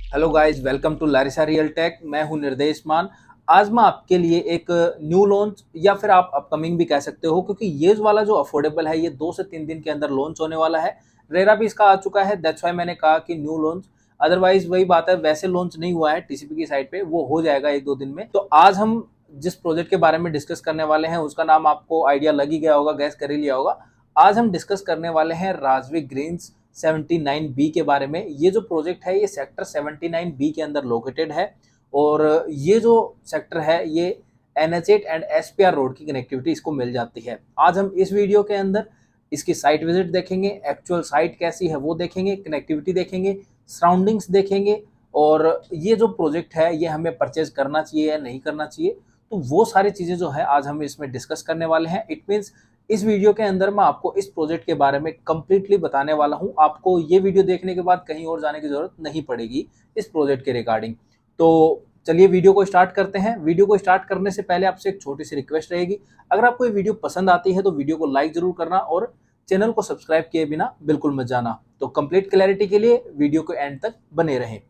Hello guys, welcome to Larissa real tech. मैं हूं निर्देश मान। आज मैं आपके लिए एक न्यू लॉन्च या फिर आप अपकमिंग भी कह सकते हो, क्योंकि ये वाला जो अफोर्डेबल है ये 2 से 3 दिन के अंदर लॉन्च होने वाला है। रेरा भी इसका आ चुका है, दैट्स वाई मैंने कहा कि न्यू लॉन्च। अदरवाइज वही बात है, वैसे लॉन्च नहीं हुआ है टीसीपी की साइड पे, वो हो जाएगा 1-2 दिन में। तो आज हम जिस प्रोजेक्ट के बारे में डिस्कस करने वाले हैं उसका नाम आपको आइडिया लग ही गया होगा, गैस कर ही लिया होगा। आज हम डिस्कस करने वाले हैं राजविक ग्रीन्स 79B के बारे में। ये जो प्रोजेक्ट है ये सेक्टर 79B के अंदर लोकेटेड है, और ये जो सेक्टर है ये NH8 एंड SPR रोड की कनेक्टिविटी इसको मिल जाती है। आज हम इस वीडियो के अंदर इसकी साइट विजिट देखेंगे, एक्चुअल साइट कैसी है वो देखेंगे, कनेक्टिविटी देखेंगे, सराउंडिंग्स देखेंगे, और ये जो प्रोजेक्ट है ये हमें परचेज करना चाहिए या नहीं करना चाहिए, तो वो सारी चीज़ें जो है आज हम इसमें डिस्कस करने वाले हैं। इट मीन्स इस वीडियो के अंदर मैं आपको इस प्रोजेक्ट के बारे में कंप्लीटली बताने वाला हूं। आपको ये वीडियो देखने के बाद कहीं और जाने की जरूरत नहीं पड़ेगी इस प्रोजेक्ट के रिगार्डिंग। तो चलिए वीडियो को स्टार्ट करते हैं। वीडियो को स्टार्ट करने से पहले आपसे एक छोटी सी रिक्वेस्ट रहेगी, अगर आपको ये वीडियो पसंद आती है तो वीडियो को लाइक जरूर करना और चैनल को सब्सक्राइब किए बिना बिल्कुल मत जाना। तो कंप्लीट क्लैरिटी के लिए वीडियो को एंड तक बने रहें।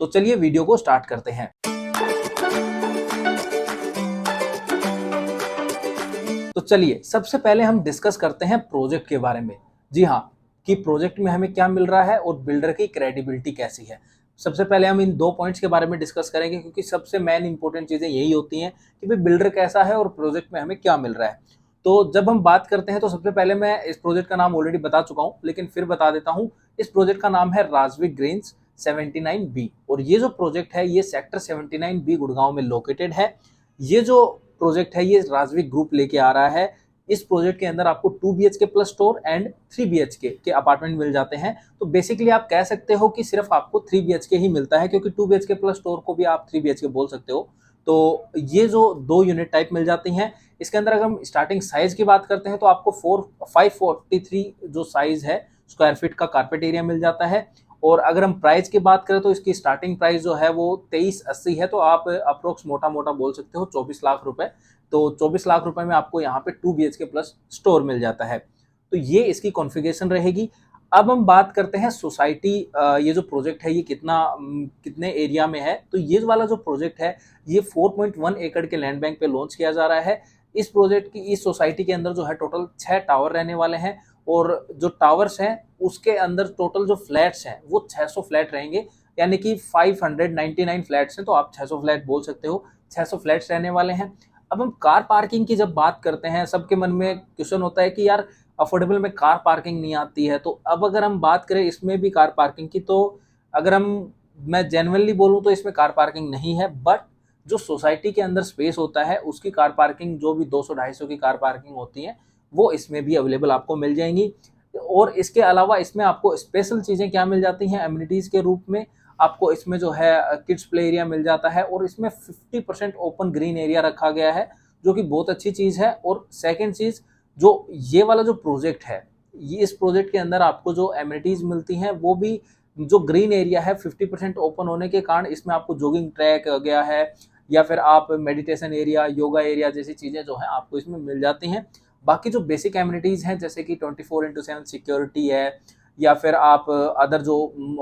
तो चलिए वीडियो को स्टार्ट करते हैं। तो चलिए सबसे पहले हम डिस्कस करते हैं प्रोजेक्ट के बारे में। जी हाँ, कि प्रोजेक्ट में हमें क्या मिल रहा है और बिल्डर की क्रेडिबिलिटी कैसी है। सबसे पहले हम इन 2 पॉइंट्स के बारे में डिस्कस करेंगे, क्योंकि सबसे मेन इंपॉर्टेंट चीज़ें यही होती हैं कि भाई बिल्डर कैसा है और प्रोजेक्ट में हमें क्या मिल रहा है। तो जब हम बात करते हैं तो सबसे पहले मैं इस प्रोजेक्ट का नाम ऑलरेडी बता चुका हूँ, लेकिन फिर बता देता हूँ। इस प्रोजेक्ट का नाम है राजविक ग्रीन्स 79B, और ये जो प्रोजेक्ट है ये सेक्टर 79B गुड़गांव में लोकेटेड है। ये जो प्रोजेक्ट है ये राजविक ग्रुप लेके आ रहा है। इस प्रोजेक्ट के अंदर आपको 2 BHK plus store and 3 BHK के अपार्टमेंट मिल जाते हैं। तो बेसिकली आप कह सकते हो कि सिर्फ आपको 3 BHK ही मिलता है, क्योंकि 2 BHK प्लस स्टोर को भी आप 3 BHK बोल सकते हो। तो ये जो 2 यूनिट टाइप मिल जाती हैं, इसके अंदर अगर हम स्टार्टिंग साइज की बात करते हैं तो आपको 543 जो साइज है स्क्वायर फीट का कारपेट एरिया मिल जाता है। और अगर हम प्राइस की बात करें तो इसकी स्टार्टिंग प्राइस जो है वो 2380 है, तो आप अप्रोक्स मोटा मोटा बोल सकते हो 24 लाख रुपए। तो 24 लाख रुपए में आपको यहाँ पे 2 BHK प्लस स्टोर मिल जाता है। तो ये इसकी कॉन्फ़िगरेशन रहेगी। अब हम बात करते हैं सोसाइटी। ये जो प्रोजेक्ट है ये कितने एरिया में है। तो ये वाला जो प्रोजेक्ट है ये 4.1 एकड़ के लैंड बैंक पे लॉन्च किया जा रहा है। इस प्रोजेक्ट की इस सोसाइटी के अंदर जो है टोटल 6 टावर रहने वाले हैं, और जो टावर्स हैं उसके अंदर टोटल जो फ्लैट्स हैं वो 600 फ्लैट रहेंगे, यानी कि 599 फ्लैट्स हैं, तो आप 600 फ्लैट बोल सकते हो। 600 फ्लैट्स रहने वाले हैं। अब हम कार पार्किंग की जब बात करते हैं, सबके मन में क्वेश्चन होता है कि यार अफोर्डेबल में कार पार्किंग नहीं आती है। तो अब अगर हम बात करें इसमें भी कार पार्किंग की, तो अगर मैं जेन्युइनली बोलूँ तो इसमें कार पार्किंग नहीं है, बट जो सोसाइटी के अंदर स्पेस होता है उसकी कार पार्किंग, जो भी 200-250 की कार पार्किंग होती है वो इसमें भी अवेलेबल आपको मिल जाएंगी। और इसके अलावा इसमें आपको स्पेशल चीज़ें क्या मिल जाती हैं एमिनिटीज़ के रूप में। आपको इसमें जो है किड्स प्ले एरिया मिल जाता है, और इसमें 50% ओपन ग्रीन एरिया रखा गया है, जो कि बहुत अच्छी चीज़ है। और सेकंड चीज़, जो ये वाला जो प्रोजेक्ट है, ये इस प्रोजेक्ट के अंदर आपको जो एमिनिटीज़ मिलती हैं वो भी जो ग्रीन एरिया है 50% ओपन होने के कारण इसमें आपको जॉगिंग ट्रैक गया है, या फिर आप मेडिटेशन एरिया, योगा एरिया जैसी चीज़ें जो हैं आपको इसमें मिल जाती हैं। बाकी जो बेसिक एमिनिटीज़ हैं जैसे कि 24/7 सिक्योरिटी है, या फिर आप अदर जो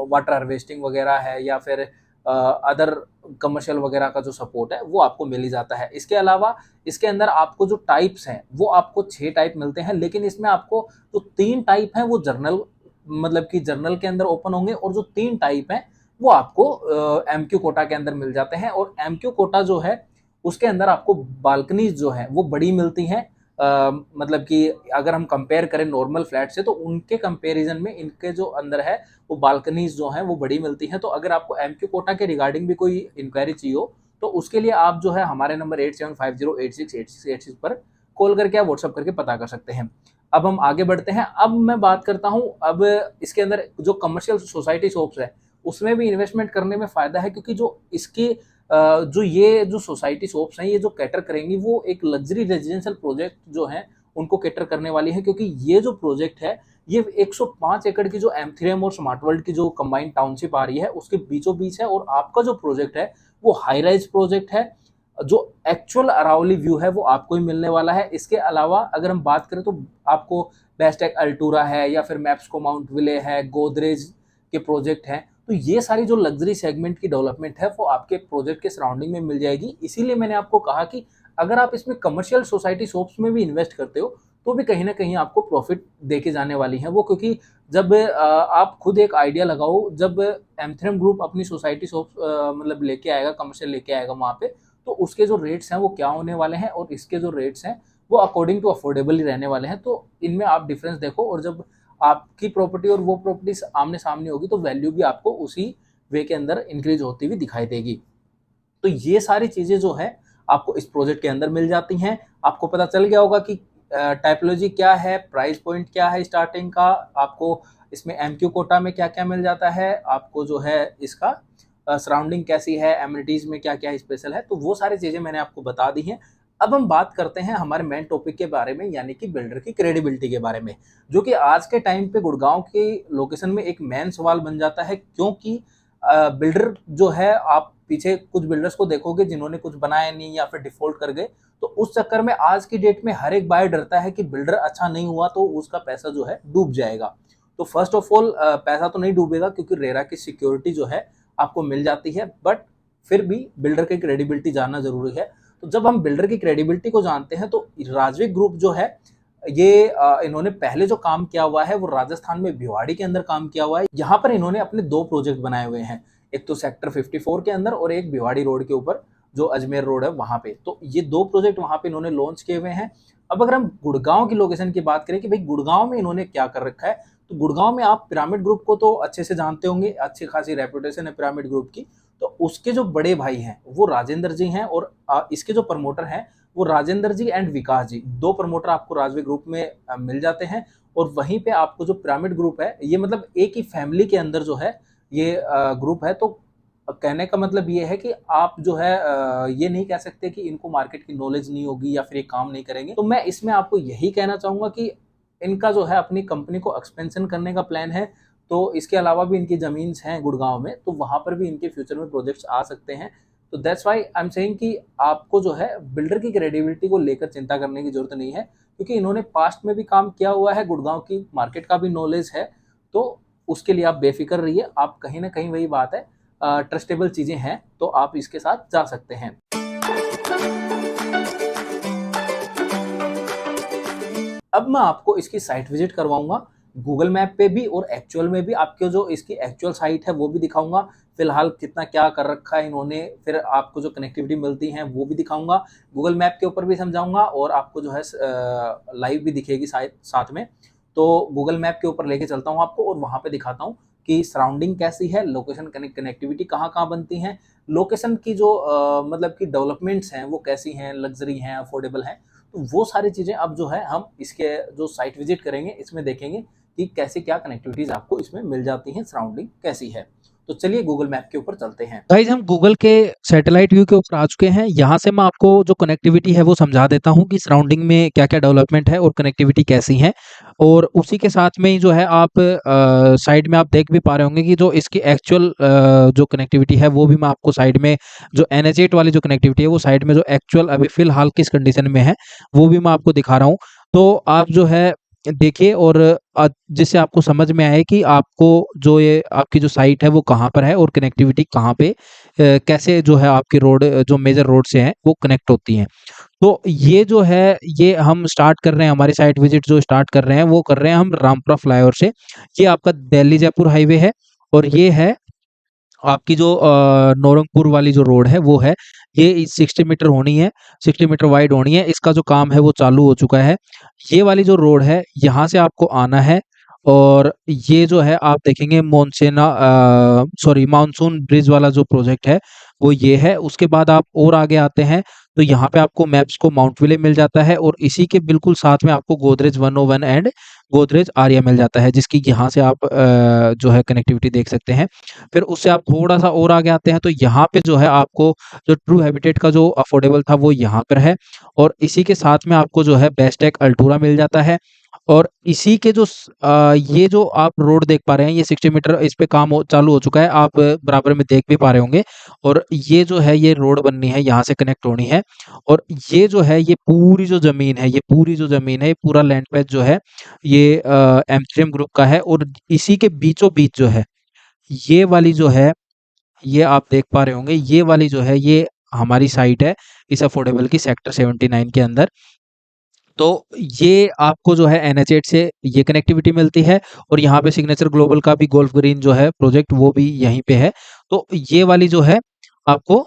वाटर हार्वेस्टिंग वगैरह है, या फिर अदर कमर्शियल वगैरह का जो सपोर्ट है वो आपको मिल ही जाता है। इसके अलावा इसके अंदर आपको जो टाइप्स हैं वो आपको 6 टाइप मिलते हैं, लेकिन इसमें आपको जो 3 टाइप हैं वो जर्नल, मतलब कि जर्नल के अंदर ओपन होंगे, और जो 3 टाइप हैं वो आपको MQ कोटा के अंदर मिल जाते हैं। और MQ कोटा जो है उसके अंदर आपको बालकनीज जो है वो बड़ी मिलती हैं। मतलब कि अगर हम कंपेयर करें नॉर्मल फ्लैट से, तो उनके कंपैरिजन में इनके जो अंदर है वो बालकनीज जो हैं वो बड़ी मिलती हैं। तो अगर आपको MQ कोटा के रिगार्डिंग भी कोई इंक्वायरी चाहिए हो तो उसके लिए आप जो है हमारे नंबर 8750868686 पर कॉल करके या व्हाट्सअप करके पता कर सकते हैं। अब हम आगे बढ़ते हैं। अब मैं बात करता हूँ, अब इसके अंदर जो कमर्शियल सोसाइटी शॉप्स है उसमें भी इन्वेस्टमेंट करने में फ़ायदा है, क्योंकि जो इसकी जो ये जो सोसाइटी शॉप्स हैं ये जो कैटर करेंगी वो एक लग्जरी रेजिडेंशियल प्रोजेक्ट जो हैं उनको कैटर करने वाली है। क्योंकि ये जो प्रोजेक्ट है ये 105 एकड़ की जो एमथ्रीएम और स्मार्ट वर्ल्ड की जो कंबाइंड टाउनशिप आ रही है उसके बीचों बीच है, और आपका जो प्रोजेक्ट है वो हाई राइज प्रोजेक्ट है। जो एक्चुअल अरावली व्यू है वो आपको ही मिलने वाला है। इसके अलावा अगर हम बात करें तो आपको बेस्टेक अल्टूरा है, या फिर मैप्सको माउंट विले है, गोदरेज के प्रोजेक्ट हैं, तो ये सारी जो लग्जरी सेगमेंट की डेवलपमेंट है वो आपके प्रोजेक्ट के सराउंडिंग में मिल जाएगी। इसीलिए मैंने आपको कहा कि अगर आप इसमें कमर्शियल सोसाइटी शॉप्स में भी इन्वेस्ट करते हो तो भी कहीं ना कहीं आपको प्रॉफिट देके जाने वाली है वो, क्योंकि जब आप खुद एक आइडिया लगाओ, जब एमथ्रेम ग्रुप अपनी सोसाइटी शॉप्स मतलब लेके आएगा, कमर्शियल लेके आएगा वहाँ पे, तो उसके जो रेट्स हैं वो क्या होने वाले हैं और इसके जो रेट्स हैं वो अकॉर्डिंग टू अफोर्डेबल ही रहने वाले हैं। तो इनमें आप डिफरेंस देखो, और जब आपकी प्रॉपर्टी और वो प्रॉपर्टी आमने सामने होगी तो वैल्यू भी आपको उसी वे के अंदर इंक्रीज होती हुई दिखाई देगी। तो ये सारी चीजें जो है आपको इस प्रोजेक्ट के अंदर मिल जाती हैं। आपको पता चल गया होगा कि टाइपोलॉजी क्या है, प्राइस पॉइंट क्या है स्टार्टिंग का, आपको इसमें एमक्यू कोटा में क्या क्या मिल जाता है, आपको जो है इसका सराउंडिंग कैसी है, एमिनिटीज में क्या क्या स्पेशल है, तो वो सारी चीजें मैंने आपको बता दी हैं। अब हम बात करते हैं हमारे मेन टॉपिक के बारे में, यानी कि बिल्डर की क्रेडिबिलिटी के बारे में, जो कि आज के टाइम पे गुड़गांव की लोकेशन में एक मेन सवाल बन जाता है। क्योंकि बिल्डर जो है, आप पीछे कुछ बिल्डर्स को देखोगे जिन्होंने कुछ बनाया नहीं या फिर डिफॉल्ट कर गए, तो उस चक्कर में आज की डेट में हर एक बायर डरता है कि बिल्डर अच्छा नहीं हुआ तो उसका पैसा जो है डूब जाएगा। तो फर्स्ट ऑफ ऑल पैसा तो नहीं डूबेगा, क्योंकि रेरा की सिक्योरिटी जो है आपको मिल जाती है, बट फिर भी बिल्डर की क्रेडिबिलिटी जानना जरूरी है। तो जब हम बिल्डर की क्रेडिबिलिटी को जानते हैं तो राजविक ग्रुप जो है ये इन्होंने पहले जो काम किया हुआ है वो राजस्थान में भिवाड़ी के अंदर काम किया हुआ है। यहाँ पर इन्होंने अपने दो प्रोजेक्ट बनाए हुए हैं, एक तो सेक्टर 54 के अंदर और एक भिवाड़ी रोड के ऊपर जो अजमेर रोड है वहां पे। तो ये दो प्रोजेक्ट वहां पे इन्होंने लॉन्च किए हुए हैं। अब अगर हम गुड़गांव की लोकेशन की बात करें कि भाई गुड़गांव में इन्होंने क्या कर रखा है, तो गुड़गांव में आप पिरामिड ग्रुप को तो अच्छे से जानते होंगे, अच्छी खासी रेपुटेशन है पिरामिड ग्रुप की। तो उसके जो बड़े भाई हैं वो राजेंद्र जी हैं, और इसके जो प्रमोटर हैं वो राजेंद्र जी एंड विकास जी, दो प्रमोटर आपको राजवी ग्रुप में मिल जाते हैं। और वहीं पे आपको जो पिरामिड ग्रुप है, ये मतलब एक ही फैमिली के अंदर जो है ये ग्रुप है। तो कहने का मतलब ये है कि आप जो है ये नहीं कह सकते कि इनको मार्केट की नॉलेज नहीं होगी या फिर ये काम नहीं करेंगे। तो मैं इसमें आपको यही कहना चाहूंगा कि इनका जो है अपनी कंपनी को एक्सपेंशन करने का प्लान है। तो इसके अलावा भी इनकी जमीन हैं गुड़गांव में, तो वहां पर भी इनके फ्यूचर में प्रोजेक्ट्स आ सकते हैं। तो that's why I am saying कि आपको जो है बिल्डर की क्रेडिबिलिटी को लेकर चिंता करने की जरूरत नहीं है, क्योंकि इन्होंने पास्ट में भी काम किया हुआ है, गुड़गांव की मार्केट का भी नॉलेज है। तो उसके लिए आप बेफिक्र रहिए। आप कहीं ना कहीं वही बात है, ट्रस्टेबल चीजें हैं तो आप इसके साथ जा सकते हैं। अब मैं आपको इसकी साइट विजिट करवाऊंगा, गूगल मैप पे भी और एक्चुअल में भी आपको जो इसकी एक्चुअल साइट है वो भी दिखाऊंगा, फिलहाल कितना क्या कर रखा है इन्होंने, फिर आपको जो कनेक्टिविटी मिलती है वो भी दिखाऊंगा, गूगल मैप के ऊपर भी समझाऊंगा, और आपको जो है लाइव भी दिखेगी साथ में। तो गूगल मैप के ऊपर लेके चलता हूँ आपको और वहाँ पे दिखाता हूँ कि सराउंडिंग कैसी है, लोकेशन कनेक्टिविटी कहाँ कहाँ बनती हैं, लोकेशन की जो मतलब कि डेवलपमेंट्स हैं वो कैसी हैं, लग्जरी हैं, अफोर्डेबल हैं। तो वो सारी चीज़ें अब जो है हम इसके जो साइट विजिट करेंगे इसमें देखेंगे कि कैसे क्या कनेक्टिविटीज आपको इसमें मिल जाती हैं, सराउंडिंग कैसी है। तो चलिए गूगल मैप के ऊपर चलते हैं। गाइज हम गूगल के सैटेलाइट व्यू के ऊपर आ चुके हैं। यहाँ से मैं आपको जो कनेक्टिविटी है वो समझा देता हूँ कि सराउंडिंग में क्या क्या डेवलपमेंट है और कनेक्टिविटी कैसी है। और उसी के साथ में ही जो है आप साइड में आप देख भी पा रहे होंगे कि जो इसकी एक्चुअल जो कनेक्टिविटी है वो भी मैं आपको साइड में, जो NH8 वाली जो कनेक्टिविटी है वो साइड में जो एक्चुअल अभी फिलहाल किस कंडीशन में है वो भी मैं आपको दिखा रहा हूँ। तो आप जो है देखिए, और जिससे आपको समझ में आए कि आपको जो ये आपकी जो साइट है वो कहाँ पर है और कनेक्टिविटी कहाँ पे कैसे जो है आपकी रोड जो मेजर रोड से हैं वो कनेक्ट होती हैं। तो ये जो है ये हम स्टार्ट कर रहे हैं, हमारी साइट विजिट जो स्टार्ट कर रहे हैं वो कर रहे हैं हम रामपुरा फ्लाईओवर से। ये आपका दिल्ली जयपुर हाईवे है, और ये है आपकी जो नौरंगपुर वाली जो रोड है वो है। ये 60 मीटर होनी है, 60 मीटर वाइड होनी है। इसका जो काम है वो चालू हो चुका है। ये वाली जो रोड है यहाँ से आपको आना है, और ये जो है आप देखेंगे मानसून ब्रिज वाला जो प्रोजेक्ट है वो ये है। उसके बाद आप और आगे आते हैं तो यहाँ पे आपको मैप्स को माउंट विले मिल जाता है, और इसी के बिल्कुल साथ में आपको गोदरेज 101 एंड गोदरेज आर्या मिल जाता है, जिसकी यहाँ से आप जो है कनेक्टिविटी देख सकते हैं। फिर उससे आप थोड़ा सा और आगे आते हैं तो यहाँ पे जो है आपको जो ट्रू हैबिटेट का जो अफोर्डेबल था वो यहाँ पर है, और इसी के साथ में आपको जो है बेस्टेक अल्टूरा मिल जाता है। और इसी के जो ये जो आप रोड देख पा रहे हैं ये 60 मीटर इस पे काम चालू हो चुका है, आप बराबर में देख भी पा रहे होंगे। और ये जो है ये रोड बननी है, यहाँ से कनेक्ट होनी है। और ये जो है ये पूरी जो जमीन है, ये पूरी जो जमीन है, ये पूरा लैंड पैच जो है ये एमथ्रीएम ग्रुप का है, और इसी के बीचों बीच जो है ये वाली जो है, ये आप देख पा रहे होंगे, ये वाली जो है ये हमारी साइट है इस अफोर्डेबल की सेक्टर 79 के अंदर। तो ये आपको जो है NH8 से ये कनेक्टिविटी मिलती है और यहाँ पे सिग्नेचर ग्लोबल का भी गोल्फ ग्रीन जो है प्रोजेक्ट वो भी यहीं पे है। तो ये वाली जो है आपको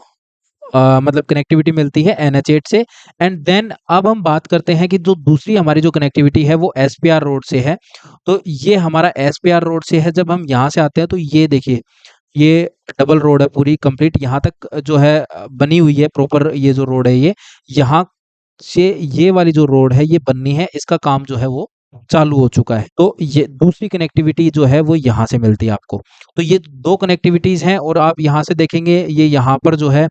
मतलब कनेक्टिविटी मिलती है NH8 से। एंड देन अब हम बात करते हैं कि जो दूसरी हमारी जो कनेक्टिविटी है वो SPR रोड से है। तो ये हमारा SPR रोड से है। जब हम यहाँ से आते हैं तो ये देखिए, ये डबल रोड है पूरी कंप्लीट, यहाँ तक जो है बनी हुई है प्रॉपर। ये जो रोड है ये यहाँ से ये वाली जो रोड है ये बननी है, इसका काम जो है वो चालू हो चुका है। तो ये दूसरी कनेक्टिविटी जो है वो यहाँ से मिलती है आपको। तो ये दो कनेक्टिविटीज हैं और आप यहाँ से देखेंगे ये यहाँ पर जो है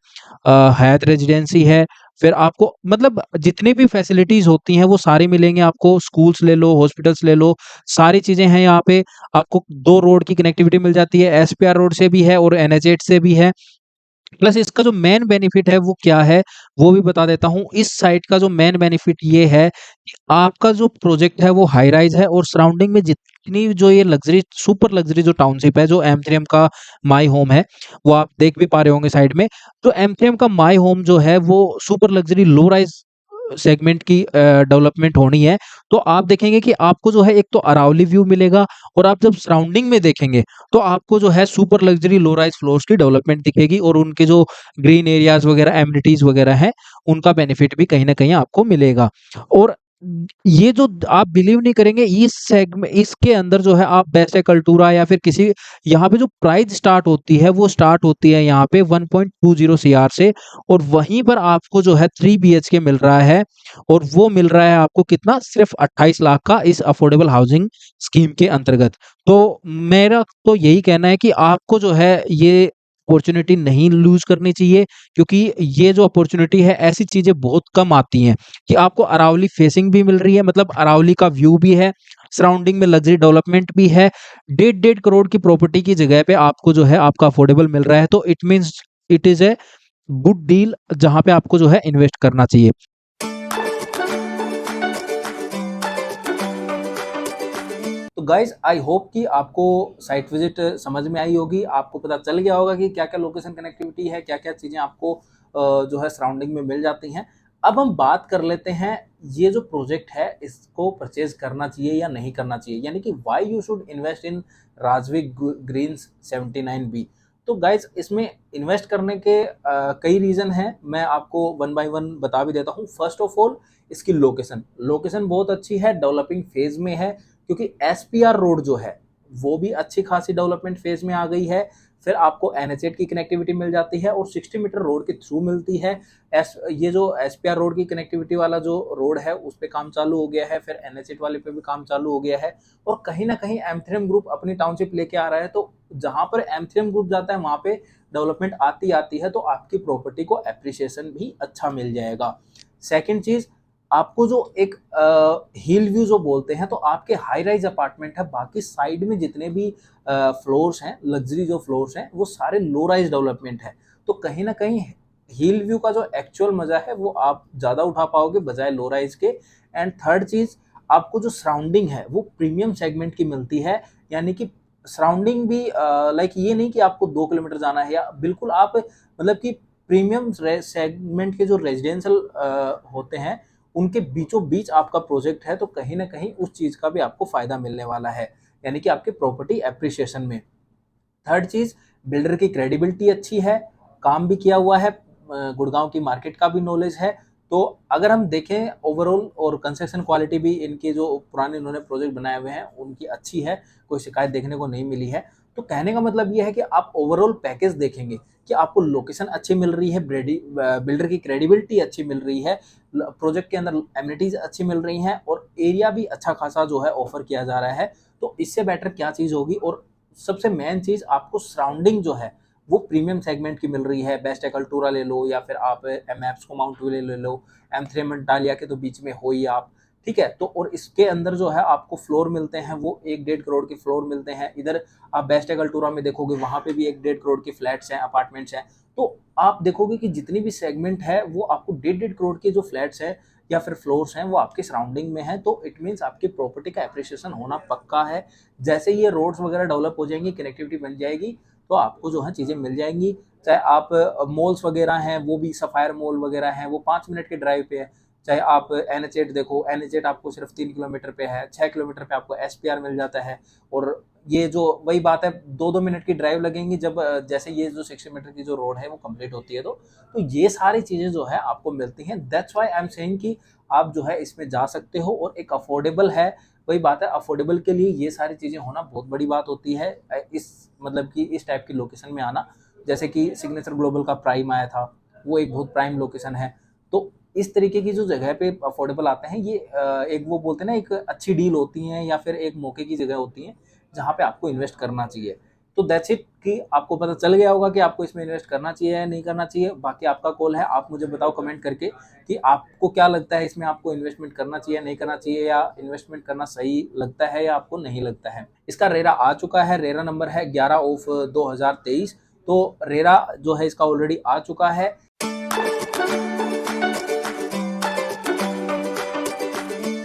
हयात रेजिडेंसी है। फिर आपको मतलब जितनी भी फैसिलिटीज होती हैं वो सारी मिलेंगे आपको। स्कूल्स ले लो, हॉस्पिटल्स ले लो, सारी चीजें हैं यहाँ पे। आपको दो रोड की कनेक्टिविटी मिल जाती है, SPR रोड से भी है और NH8 से भी है। प्लस इसका जो मेन बेनिफिट है वो क्या है वो भी बता देता हूँ। इस साइट का जो मेन बेनिफिट ये है कि आपका जो प्रोजेक्ट है वो हाई राइज है और सराउंडिंग में जितनी जो ये लग्जरी सुपर लग्जरी जो टाउनशिप है, जो M3M का माई होम है, वो आप देख भी पा रहे होंगे साइड में। तो M3M का माई होम जो है वो super luxury low rise segment की डेवलपमेंट होनी है। तो आप देखेंगे कि आपको जो है एक तो अरावली व्यू मिलेगा और आप जब सराउंडिंग में देखेंगे तो आपको जो है super luxury low rise floors की डेवलपमेंट दिखेगी और उनके जो ग्रीन एरियाज वगैरह एमिनिटीज वगैरह हैं उनका बेनिफिट भी कहीं ना कहीं आपको मिलेगा। और ये जो आप बिलीव नहीं करेंगे, इस सेगमेंट इसके अंदर जो है आप बेस्ट कल्टूरा या फिर किसी, यहाँ पे जो प्राइस स्टार्ट होती है वो स्टार्ट होती है यहाँ पे 1.20 CR से। और वहीं पर आपको जो है 3 BHK मिल रहा है और वो मिल रहा है आपको कितना, सिर्फ 28 लाख का इस अफोर्डेबल हाउसिंग स्कीम के अंतर्गत। तो मेरा तो यही कहना है कि आपको जो है ये अपॉर्चुनिटी नहीं लूज करनी चाहिए, क्योंकि ये जो अपॉर्चुनिटी है ऐसी चीजें बहुत कम आती हैं कि आपको अरावली फेसिंग भी मिल रही है, मतलब अरावली का व्यू भी है, सराउंडिंग में लग्जरी डेवलपमेंट भी है। 1.5 करोड़ की प्रॉपर्टी की जगह पे आपको जो है आपका अफोर्डेबल मिल रहा है। तो it means it is a good deal जहां पे आपको जो है इन्वेस्ट करना चाहिए। तो गाइज आई होप कि आपको साइट विजिट समझ में आई होगी, आपको पता चल गया होगा कि क्या क्या लोकेशन कनेक्टिविटी है, क्या क्या चीज़ें आपको जो है सराउंडिंग में मिल जाती हैं। अब हम बात कर लेते हैं ये जो प्रोजेक्ट है इसको परचेज करना चाहिए या नहीं करना चाहिए, यानी कि why you should invest in Rajvik Greens 79B। तो गाइज इसमें इन्वेस्ट करने के कई रीज़न हैं, मैं आपको वन बाय वन बता भी देता हूँ। फर्स्ट ऑफ ऑल इसकी लोकेशन, लोकेशन बहुत अच्छी है, डेवलपिंग फेज में है, क्योंकि SPR रोड जो है वो भी अच्छी खासी डेवलपमेंट फेज में आ गई है। फिर आपको NH8 की कनेक्टिविटी मिल जाती है और 60 मीटर रोड के थ्रू मिलती है। ये जो SPR रोड की कनेक्टिविटी वाला जो रोड है उस पर काम चालू हो गया है, फिर NH8 वाले पे भी काम चालू हो गया है। और कहीं ना कहीं M3M ग्रुप अपनी टाउनशिप लेके आ रहा है, तो जहां पर M3M ग्रुप जाता है वहां पे डेवलपमेंट आती है, तो आपकी प्रॉपर्टी को एप्रिसिएशन भी अच्छा मिल जाएगा। सेकेंड चीज, आपको जो एक हिल व्यू जो बोलते हैं, तो आपके हाई राइज अपार्टमेंट है, बाकी साइड में जितने भी फ्लोर्स हैं, लग्जरी जो फ्लोर्स हैं, वो सारे लो राइज डेवलपमेंट है। तो कहीं ना कहीं हिल व्यू का जो एक्चुअल मजा है वो आप ज़्यादा उठा पाओगे बजाय लो राइज के। एंड थर्ड चीज़, आपको जो सराउंडिंग है वो प्रीमियम सेगमेंट की मिलती है, यानी कि सराउंडिंग भी लाइक ये नहीं कि आपको 2 किलोमीटर जाना है, या बिल्कुल आप मतलब कि प्रीमियम सेगमेंट के जो रेजिडेंशियल होते हैं उनके बीचों बीच आपका प्रोजेक्ट है, तो कहीं ना कहीं उस चीज़ का भी आपको फ़ायदा मिलने वाला है, यानी कि आपके प्रॉपर्टी एप्रिसिएशन में। थर्ड चीज़, बिल्डर की क्रेडिबिलिटी अच्छी है, काम भी किया हुआ है, गुड़गांव की मार्केट का भी नॉलेज है। तो अगर हम देखें ओवरऑल, और कंस्ट्रक्शन क्वालिटी भी इनके जो पुराने इन्होंने प्रोजेक्ट बनाए हुए हैं उनकी अच्छी है, कोई शिकायत देखने को नहीं मिली है। तो कहने का मतलब ये है कि आप ओवरऑल पैकेज देखेंगे कि आपको लोकेशन अच्छी मिल रही है, बिल्डर की क्रेडिबिलिटी अच्छी मिल रही है, प्रोजेक्ट के अंदर एमिनिटीज अच्छी मिल रही हैं, और एरिया भी अच्छा खासा जो है ऑफर किया जा रहा है। तो इससे बेटर क्या चीज़ होगी। और सबसे मेन चीज़, आपको सराउंडिंग जो है वो प्रीमियम सेगमेंट की मिल रही है। बेस्ट कल्टूरा ले लो या फिर आप एमएप्स को माउंट व्यू ले लो, M3 मंटालिया के तो बीच में हो ही आप, ठीक है। तो और इसके अंदर जो है आपको फ्लोर मिलते हैं वो 1-1.5 करोड़ के फ्लोर मिलते हैं। इधर आप बेस्ट कल्टूरा में देखोगे वहाँ पे भी 1-1.5 करोड़ के फ्लैट्स हैं, अपार्टमेंट्स हैं। तो आप देखोगे कि जितनी भी सेगमेंट है वो आपको 1.5-1.5 करोड़ के जो फ्लैट्स है या फिर फ्लोर्स हैं वो आपके सराउंडिंग में है, तो इट मीन्स आपकी प्रॉपर्टी का एप्रिसिएशन होना पक्का है। जैसे ये रोड्स वगैरह डेवलप हो जाएंगी, कनेक्टिविटी बन जाएगी, तो आपको जो है चीज़ें मिल जाएंगी। चाहे आप मॉल्स वगैरह हैं, वो भी सफ़ायर मॉल वगैरह हैं, वो 5 मिनट के ड्राइव पे है। चाहे आप NH8 देखो, NH8 आपको सिर्फ 3 किलोमीटर पे है, 6 किलोमीटर पे आपको SPR मिल जाता है। और ये जो वही बात है, 2-2 मिनट की ड्राइव लगेंगी जब जैसे ये जो 60 मीटर की जो रोड है वो कंप्लीट होती है, तो ये सारी चीज़ें जो है आपको मिलती हैं। That's why I am saying कि आप जो है इसमें जा सकते हो, और एक अफोर्डेबल है। वही बात है, अफोर्डेबल के लिए ये सारी चीज़ें होना बहुत बड़ी बात होती है। इस मतलब कि इस टाइप की लोकेशन में आना, जैसे कि सिग्नेचर ग्लोबल का प्राइम आया था, वो एक बहुत प्राइम लोकेशन है। तो इस तरीके की जो जगह पे अफोर्डेबल आते हैं, ये एक वो बोलते हैं ना, एक अच्छी डील होती हैं या फिर एक मौके की जगह होती हैं जहाँ पे आपको इन्वेस्ट करना चाहिए। तो दैट्स इट, कि आपको पता चल गया होगा कि आपको इसमें इन्वेस्ट करना चाहिए या नहीं करना चाहिए। बाकी आपका कॉल है, आप मुझे बताओ कमेंट करके कि आपको क्या लगता है, इसमें आपको इन्वेस्टमेंट करना चाहिए नहीं करना चाहिए, या इन्वेस्टमेंट करना सही लगता है या आपको नहीं लगता है। इसका रेरा आ चुका है, रेरा नंबर है 11/2023। तो रेरा जो है इसका ऑलरेडी आ चुका है।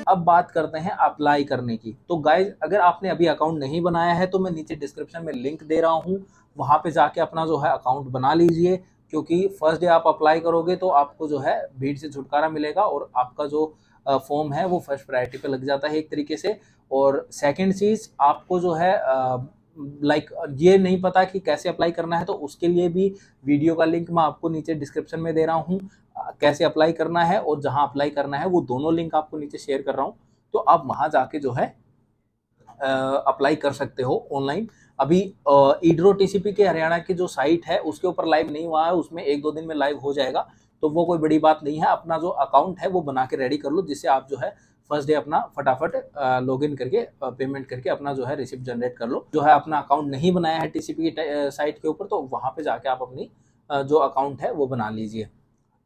अब बात करते हैं अप्लाई करने की। तो गाइज, अगर आपने अभी अकाउंट नहीं बनाया है तो मैं नीचे डिस्क्रिप्शन में लिंक दे रहा हूँ, वहाँ पे जाके अपना जो है अकाउंट बना लीजिए। क्योंकि फर्स्ट डे आप अप्लाई करोगे तो आपको जो है भीड़ से छुटकारा मिलेगा, और आपका जो फॉर्म है वो फर्स्ट प्रायोरिटी पे लग जाता है एक तरीके से। और सेकंड चीज़, आपको जो है लाइक ये नहीं पता कि कैसे अप्लाई करना है, तो उसके लिए भी वीडियो का लिंक मैं आपको नीचे डिस्क्रिप्शन में दे रहा हूँ। कैसे अप्लाई करना है और जहाँ अप्लाई करना है, वो दोनों लिंक आपको नीचे शेयर कर रहा हूँ। तो आप वहाँ जाके जो है अप्लाई कर सकते हो ऑनलाइन। अभी ईडरो टीसीपी के हरियाणा की जो साइट है उसके ऊपर लाइव नहीं हुआ है, उसमें 1-2 दिन में लाइव हो जाएगा। तो वो कोई बड़ी बात नहीं है, अपना जो अकाउंट है वो बना के रेडी कर लो, जिससे आप जो है फर्स्ट डे अपना फटाफट लॉगिन करके पेमेंट करके अपना जो है रिसिप्ट जनरेट कर लो। जो है अपना अकाउंट नहीं बनाया है टीसीपी की साइट के ऊपर, तो वहाँ पे जाके आप अपनी जो अकाउंट है वो बना लीजिए।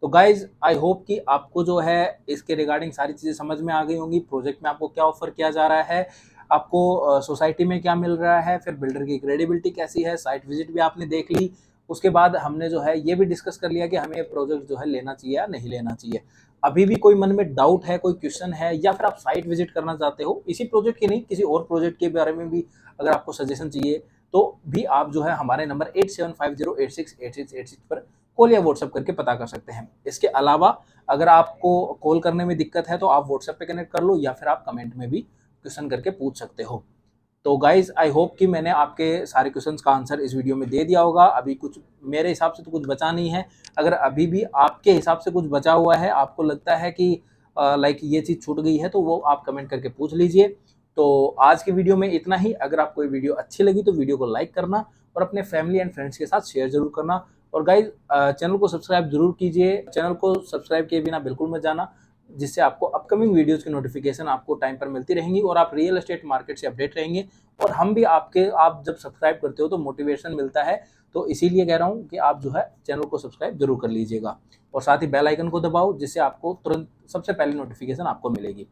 तो गाइज, आई होप कि आपको जो है इसके रिगार्डिंग सारी चीज़ें समझ में आ गई होंगी। प्रोजेक्ट में आपको क्या ऑफर किया जा रहा है, आपको सोसाइटी में क्या मिल रहा है, फिर बिल्डर की क्रेडिबिलिटी कैसी है, साइट विजिट भी आपने देख ली। उसके बाद हमने जो है ये भी डिस्कस कर लिया कि हमें प्रोजेक्ट जो है लेना चाहिए या नहीं लेना चाहिए। अभी भी कोई मन में डाउट है, कोई क्वेश्चन है, या फिर आप साइट विजिट करना चाहते हो, इसी प्रोजेक्ट की नहीं किसी और प्रोजेक्ट के बारे में भी अगर आपको सजेशन चाहिए, तो भी आप जो है हमारे नंबर 8750868686 पर कॉल या व्हाट्सएप करके पता कर सकते हैं। इसके अलावा अगर आपको कॉल करने में दिक्कत है तो आप व्हाट्सएप पे कनेक्ट कर लो, या फिर आप कमेंट में भी क्वेश्चन करके पूछ सकते हो। तो गाइज, आई होप कि मैंने आपके सारे क्वेश्चंस का आंसर इस वीडियो में दे दिया होगा। अभी कुछ मेरे हिसाब से तो कुछ बचा नहीं है। अगर अभी भी आपके हिसाब से कुछ बचा हुआ है, आपको लगता है कि लाइक ये चीज़ छूट गई है, तो वो आप कमेंट करके पूछ लीजिए। तो आज की वीडियो में इतना ही। अगर आपको ये वीडियो अच्छी लगी तो वीडियो को लाइक करना और अपने फैमिली एंड फ्रेंड्स के साथ शेयर जरूर करना। और गाइज, चैनल को सब्सक्राइब जरूर कीजिए। चैनल को सब्सक्राइब किए बिना बिल्कुल मत जाना, जिससे आपको अपकमिंग वीडियोस की नोटिफिकेशन आपको टाइम पर मिलती रहेंगी और आप रियल एस्टेट मार्केट से अपडेट रहेंगे। और हम भी आप जब सब्सक्राइब करते हो तो मोटिवेशन मिलता है। तो इसीलिए कह रहा हूँ कि आप जो है चैनल को सब्सक्राइब जरूर कर लीजिएगा, और साथ ही बेल आइकन को दबाओ, जिससे आपको तुरंत सबसे पहले नोटिफिकेशन आपको मिलेगी।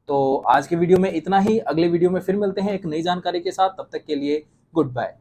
तो आज के वीडियो में इतना ही। अगले वीडियो में फिर मिलते हैं एक नई जानकारी के साथ। तब तक के लिए गुड बाय।